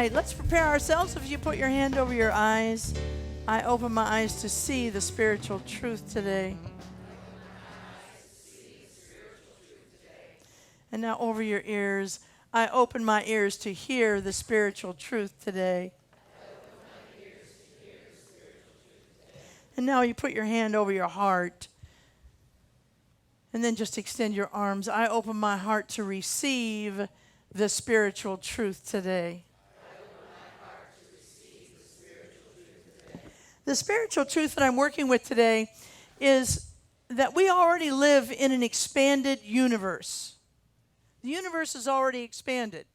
right, let's prepare ourselves. If you put your hand over your eyes, I open my eyes to see the spiritual truth today. And now over your ears, I open my ears to hear the spiritual truth today. And now you put your hand over your heart. And then just extend your arms. I open my heart to receive the spiritual truth today. The spiritual truth that I'm working with today is that we already live in an expanded universe. The universe is already expanded.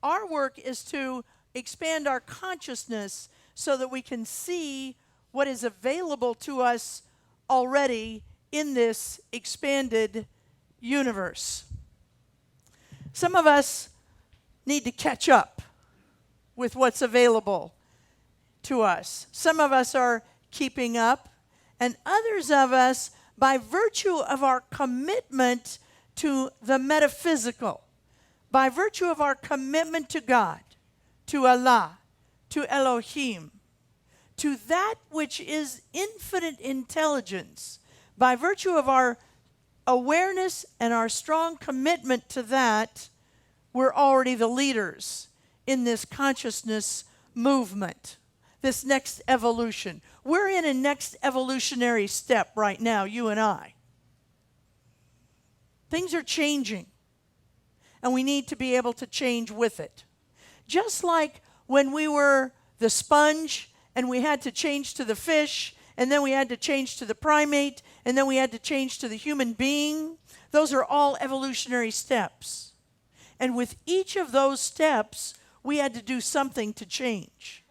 Our work is to expand our consciousness so that we can see what is available to us already in this expanded universe. Some of us need to catch up with what's available to us. Some of us are keeping up, and others of us, by virtue of our commitment to the metaphysical, by virtue of our commitment to God, to Allah, to Elohim, to that which is infinite intelligence, by virtue of our awareness and our strong commitment to that, we're already the leaders in this consciousness movement, this next evolution. We're in a next evolutionary step right now, you and I. Things are changing, and we need to be able to change with it. Just like when we were the sponge and we had to change to the fish, and then we had to change to the primate, and then we had to change to the human being. Those are all evolutionary steps. And with each of those steps, we had to do something to change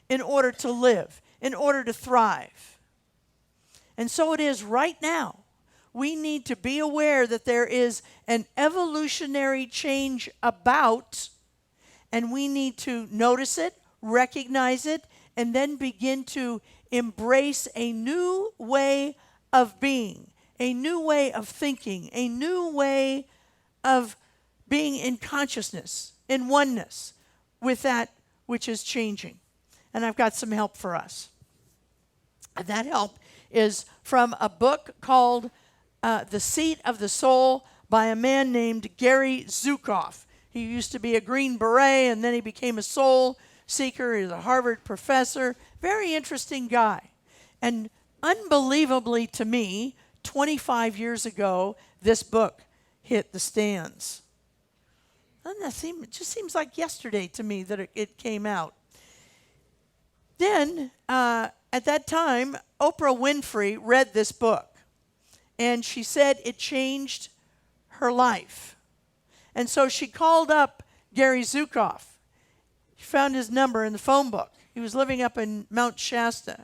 in order to live, in order to thrive. And so it is right now. We need to be aware that there is an evolutionary change about, and we need to notice it, recognize it, and then begin to embrace a new way of being, a new way of thinking, a new way of being in consciousness, in oneness with that which is changing. And I've got some help for us. And that help is from a book called The Seat of the Soul by a man named Gary Zukav. He used to be a Green Beret, and then he became a soul seeker. He's a Harvard professor. Very interesting guy. And unbelievably to me, 25 years ago, this book hit the stands. Doesn't that seem, it just seems like yesterday to me that it came out. Then, at that time, Oprah Winfrey read this book, and she said it changed her life. And so she called up Gary Zukav. She found his number in the phone book. He was living up in Mount Shasta.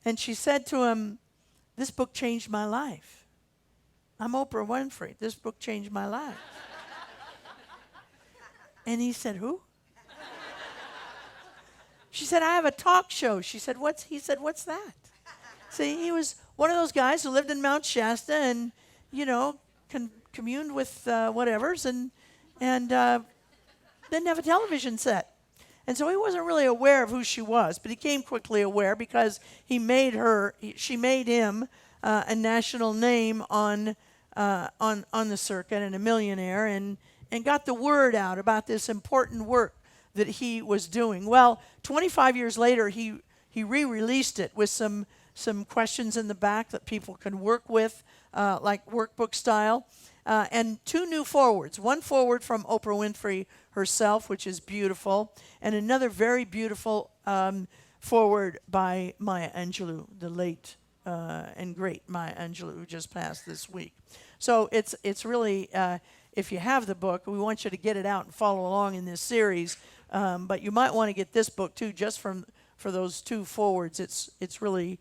And she said to him, "This book changed my life. I'm Oprah Winfrey. This book changed my life." And he said, "Who?" She said, "I have a talk show." She said, He said, "What's that?" See, he was one of those guys who lived in Mount Shasta and, communed with whatevers and didn't have a television set. And so he wasn't really aware of who she was, but he came quickly aware because she made him a national name on the circuit and a millionaire, and got the word out about this important work that he was doing. Well, 25 years later, he re-released it with some questions in the back that people can work with, like workbook style, and 2 new forewords. One foreword from Oprah Winfrey herself, which is beautiful, and another very beautiful foreword by Maya Angelou, the late and great Maya Angelou, who just passed this week. So it's really, if you have the book, we want you to get it out and follow along in this series. But you might want to get this book too, just for those 2 forewords. It's really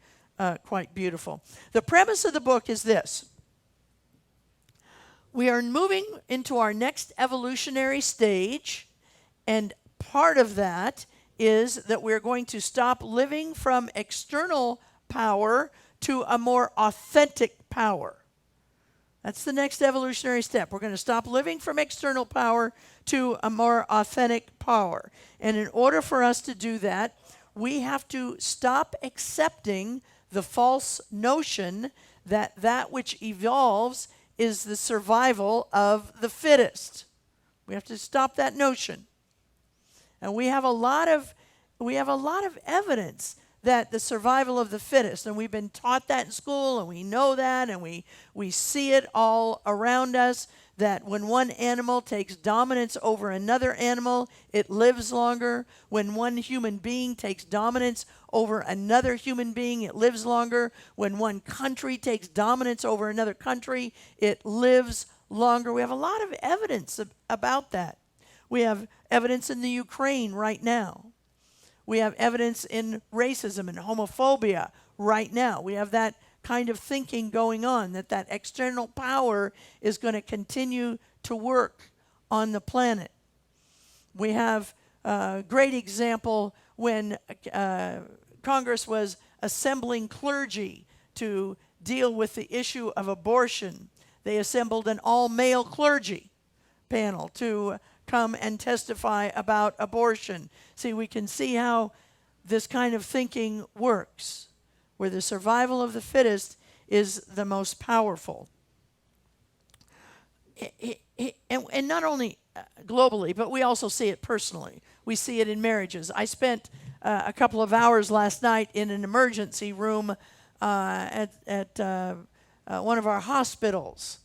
quite beautiful. The premise of the book is this: we are moving into our next evolutionary stage, and part of that is that we're going to stop living from external power to a more authentic power. That's the next evolutionary step. We're going to stop living from external power to a more authentic power. And in order for us to do that, we have to stop accepting the false notion that that which evolves is the survival of the fittest. We have to stop that notion. And we have a lot of evidence that the survival of the fittest, and we've been taught that in school, and we know that, and we see it all around us, that when one animal takes dominance over another animal, it lives longer. When one human being takes dominance over another human being, it lives longer. When one country takes dominance over another country, it lives longer. We have a lot of evidence about that. We have evidence in the Ukraine right now. We have evidence in racism and homophobia right now. We have that kind of thinking going on, that external power is going to continue to work on the planet. We have a great example when Congress was assembling clergy to deal with the issue of abortion. They assembled an all-male clergy panel to come and testify about abortion. See, we can see how this kind of thinking works, where the survival of the fittest is the most powerful. And not only globally, but we also see it personally. We see it in marriages. I spent a couple of hours last night in an emergency room at one of our hospitals,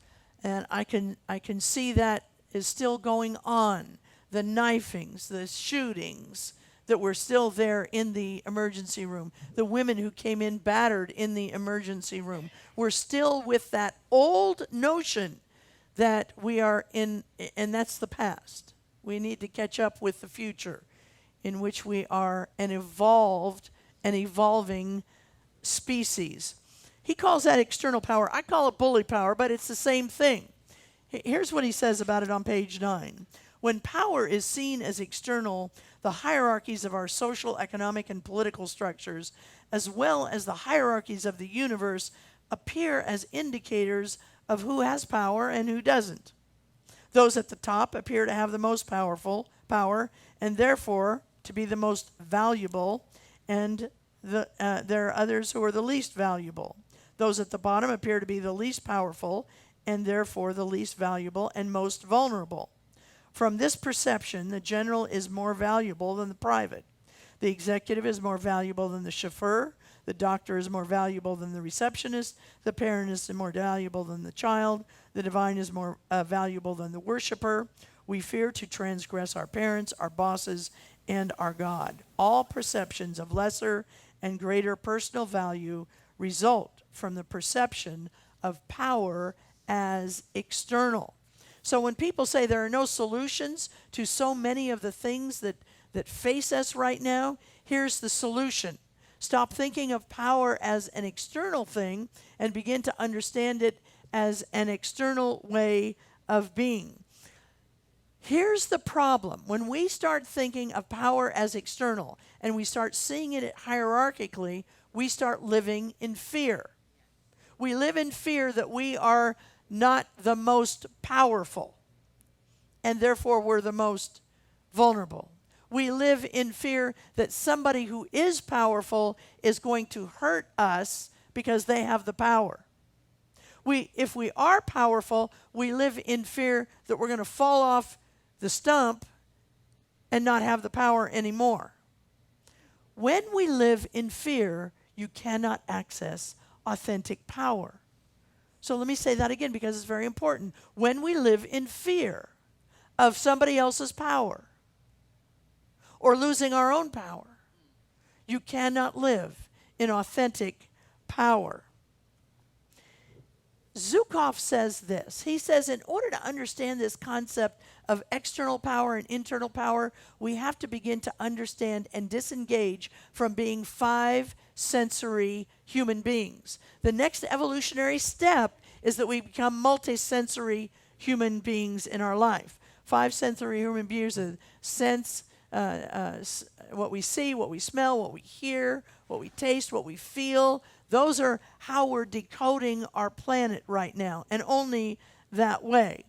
and I can see that is still going on. The knifings, the shootings that were still there in the emergency room, the women who came in battered in the emergency room. We're still with that old notion that we are in, and that's the past. We need to catch up with the future, in which we are an evolving species. He calls that external power. I call it bully power, but it's the same thing. Here's what he says about it on page 9. When power is seen as external, the hierarchies of our social, economic, and political structures, as well as the hierarchies of the universe, appear as indicators of who has power and who doesn't. Those at the top appear to have the most power, and therefore to be the most valuable, and there are others who are the least valuable. Those at the bottom appear to be the least powerful, and therefore the least valuable and most vulnerable. From this perception, the general is more valuable than the private. The executive is more valuable than the chauffeur. The doctor is more valuable than the receptionist. The parent is more valuable than the child. The divine is more valuable than the worshiper. We fear to transgress our parents, our bosses, and our God. All perceptions of lesser and greater personal value result from the perception of power as external. So when people say there are no solutions to so many of the things that face us right now, here's the solution. Stop thinking of power as an external thing and begin to understand it as an external way of being. Here's the problem. When we start thinking of power as external and we start seeing it hierarchically, we start living in fear. We live in fear that we are not the most powerful, and therefore we're the most vulnerable. We live in fear that somebody who is powerful is going to hurt us because they have the power. If we are powerful, we live in fear that we're going to fall off the stump and not have the power anymore. When we live in fear, you cannot access authentic power. So let me say that again because it's very important. When we live in fear of somebody else's power or losing our own power, you cannot live in authentic power. Zukav says this. He says, in order to understand this concept of external power and internal power, we have to begin to understand and disengage from being 5 sensory human beings. The next evolutionary step is that we become multisensory human beings in our life. 5 sensory human beings are sense, what we see, what we smell, what we hear, what we taste, what we feel. Those are how we're decoding our planet right now, and only that way.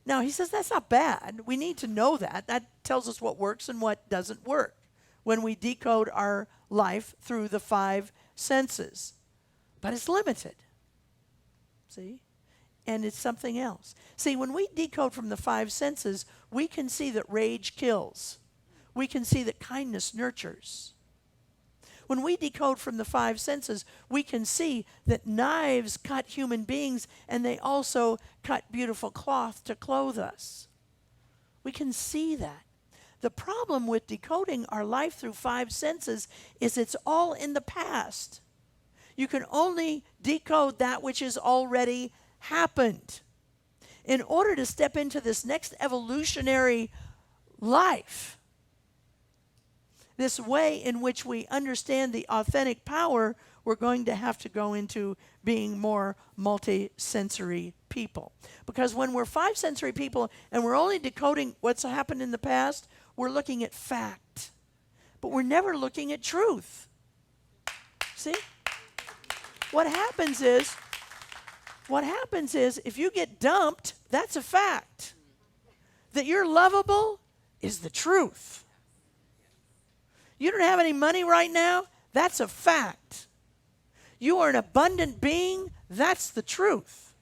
Now, he says that's not bad. We need to know that. That tells us what works and what doesn't work when we decode our life through the five senses. But it's limited. See? And it's something else. See, when we decode from the five senses, we can see that rage kills. We can see that kindness nurtures. When we decode from the five senses, we can see that knives cut human beings and they also cut beautiful cloth to clothe us. We can see that. The problem with decoding our life through five senses is it's all in the past. You can only decode that which has already happened. In order to step into this next evolutionary life, this way in which we understand the authentic power, we're going to have to go into being more multi-sensory people. Because when we're five-sensory people and we're only decoding what's happened in the past, we're looking at fact. But we're never looking at truth. See? What happens is if you get dumped, that's a fact. That you're lovable is the truth. You don't have any money right now, that's a fact. You are an abundant being, that's the truth.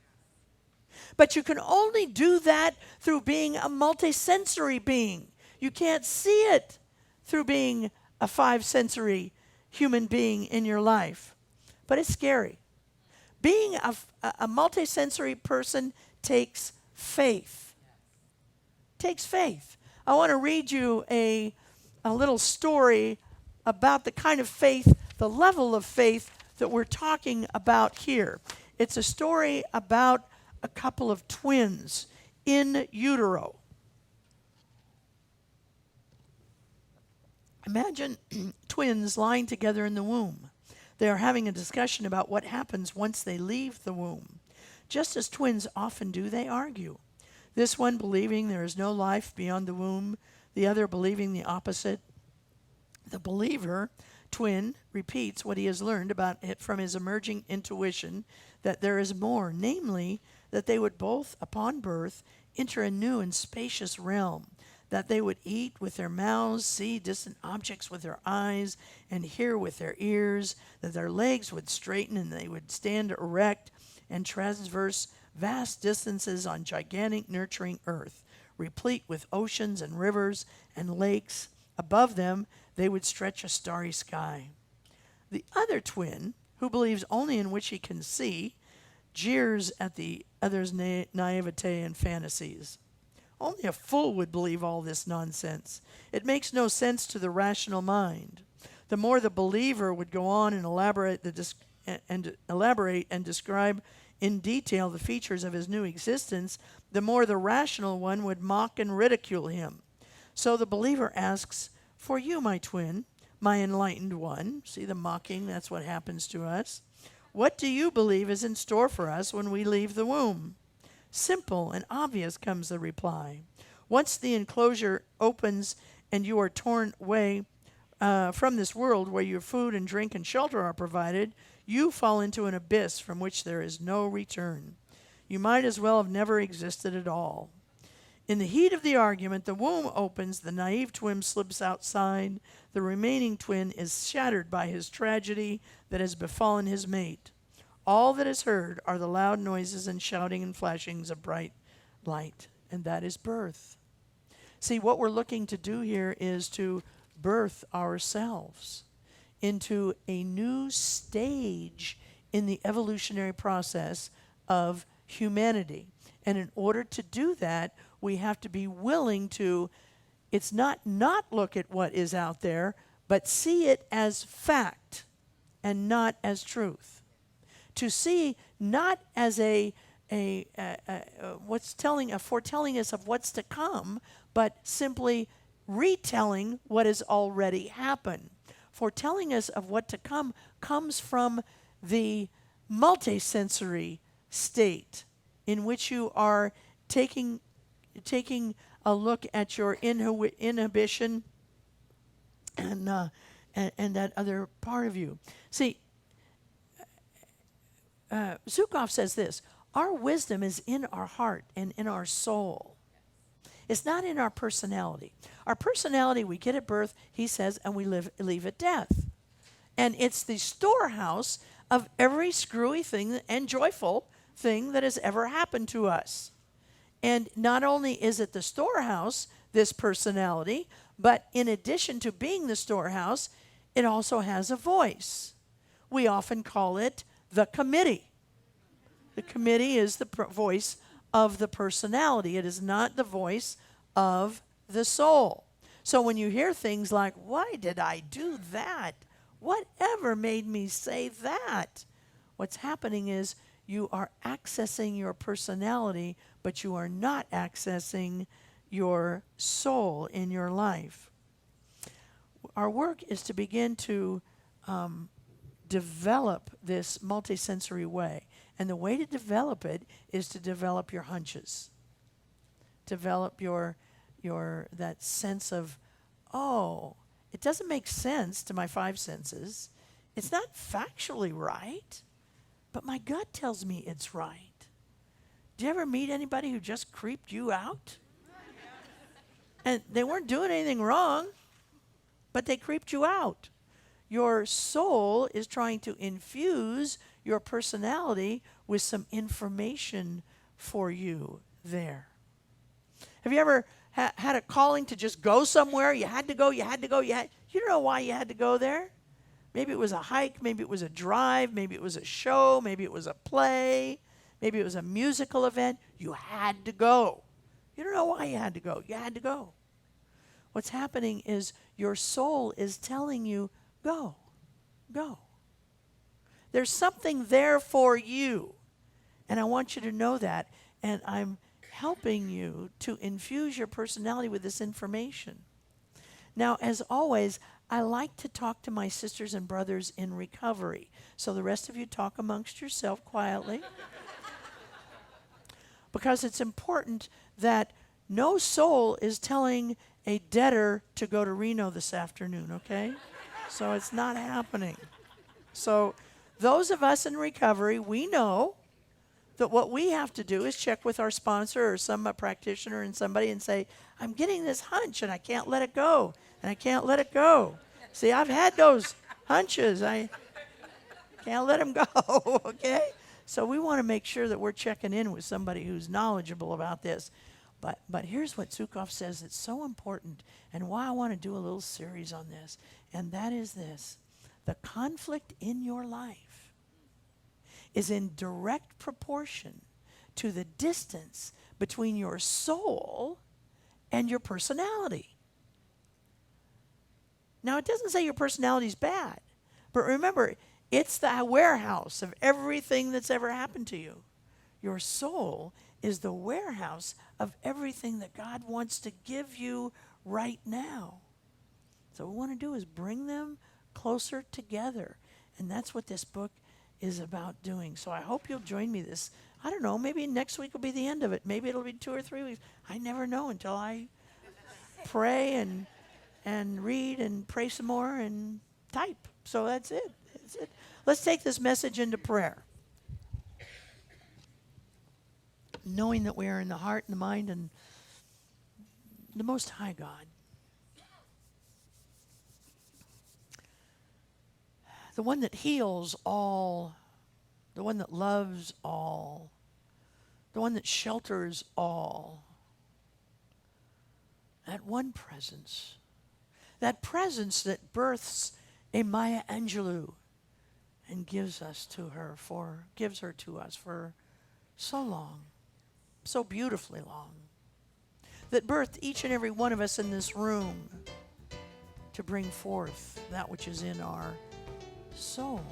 But you can only do that through being a multisensory being. You can't see it through being a five-sensory human being in your life. But it's scary. Being a multisensory person takes faith. Takes faith. I want to read you a little story about the kind of faith, the level of faith that we're talking about here. It's a story about a couple of twins in utero. Imagine twins lying together in the womb. They are having a discussion about what happens once they leave the womb. Just as twins often do, they argue. This one believing there is no life beyond the womb, the other believing the opposite. The believer twin repeats what he has learned about it from his emerging intuition, that there is more, namely, that they would both, upon birth, enter a new and spacious realm, that they would eat with their mouths, see distant objects with their eyes, and hear with their ears, that their legs would straighten and they would stand erect and traverse vast distances on gigantic nurturing earth, replete with oceans and rivers and lakes. Above them, they would stretch a starry sky. The other twin, who believes only in which he can see, jeers at the other's naivete and fantasies. Only a fool would believe all this nonsense. It makes no sense to the rational mind. The more the believer would go on and elaborate and describe in detail the features of his new existence, the more the rational one would mock and ridicule him. So the believer asks, "For you, my twin, my enlightened one," see the mocking, that's what happens to us, "what do you believe is in store for us when we leave the womb?" Simple and obvious comes the reply. Once the enclosure opens and you are torn away from this world where your food and drink and shelter are provided, you fall into an abyss from which there is no return. You might as well have never existed at all. In the heat of the argument, the womb opens, the naive twin slips outside, the remaining twin is shattered by his tragedy that has befallen his mate. All that is heard are the loud noises and shouting and flashings of bright light, and that is birth. See, what we're looking to do here is to birth ourselves into a new stage in the evolutionary process of humanity. And in order to do that, we have to be willing to, it's not look at what is out there, but see it as fact and not as truth. To see not as a foretelling us of what's to come, but simply retelling what has already happened. Foretelling us of what to come comes from the multisensory state in which you are taking a look at your inhibition and that other part of you. See, Zukav says this: Our wisdom is in our heart and in our soul. It's not in our personality. Our personality we get at birth, he says, and we leave at death. And it's the storehouse of every screwy thing and joyful thing that has ever happened to us. And not only is it the storehouse, this personality, but in addition to being the storehouse, it also has a voice. We often call it the committee. The committee is the voice of the personality. It is not the voice of the soul. So when you hear things like, why did I do that? Whatever made me say that? What's happening is you are accessing your personality, but you are not accessing your soul in your life. Our work is to begin to develop this multisensory way. And the way to develop it is to develop your hunches. Develop your that sense of, oh, it doesn't make sense to my five senses. It's not factually right, but my gut tells me it's right. Do you ever meet anybody who just creeped you out? And they weren't doing anything wrong, but they creeped you out. Your soul is trying to infuse your personality with some information for you there. Have you ever had a calling to just go somewhere? You had to go. You don't know why you had to go there. Maybe it was a hike, maybe it was a drive, maybe it was a show, maybe it was a play, maybe it was a musical event. You had to go. You don't know why you had to go. You had to go. What's happening is your soul is telling you, go, go. There's something there for you. And I want you to know that. And I'm helping you to infuse your personality with this information. Now, as always, I like to talk to my sisters and brothers in recovery. So the rest of you talk amongst yourself quietly. Because it's important that no soul is telling a debtor to go to Reno this afternoon, okay? So it's not happening. So those of us in recovery, we know that what we have to do is check with our sponsor or some practitioner and somebody and say, I'm getting this hunch and I can't let it go. And I can't let it go. See, I've had those hunches. I can't let them go, okay? So we want to make sure that we're checking in with somebody who's knowledgeable about this. But here's what Zukav says that's so important and why I want to do a little series on this. And that is this. The conflict in your life is in direct proportion to the distance between your soul and your personality. Now, it doesn't say your personality is bad, but remember, it's the warehouse of everything that's ever happened to you. Your soul is the warehouse of everything that God wants to give you right now. So what we want to do is bring them closer together, and that's what this book is about doing. So I hope you'll join me this, I don't know, maybe next week will be the end of it. Maybe it'll be 2 or 3 weeks. I never know until I pray and read and pray some more and type. So that's it. That's it. Let's take this message into prayer. Knowing that we are in the heart and the mind and the Most High God. The one that heals all, the one that loves all, the one that shelters all. That one presence. That presence that births a Maya Angelou and gives her to us for so long, so beautifully long, that birthed each and every one of us in this room to bring forth that which is in our soul.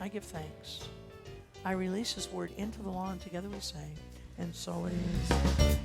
I give thanks. I release this word into the law, and together we say, and so it is.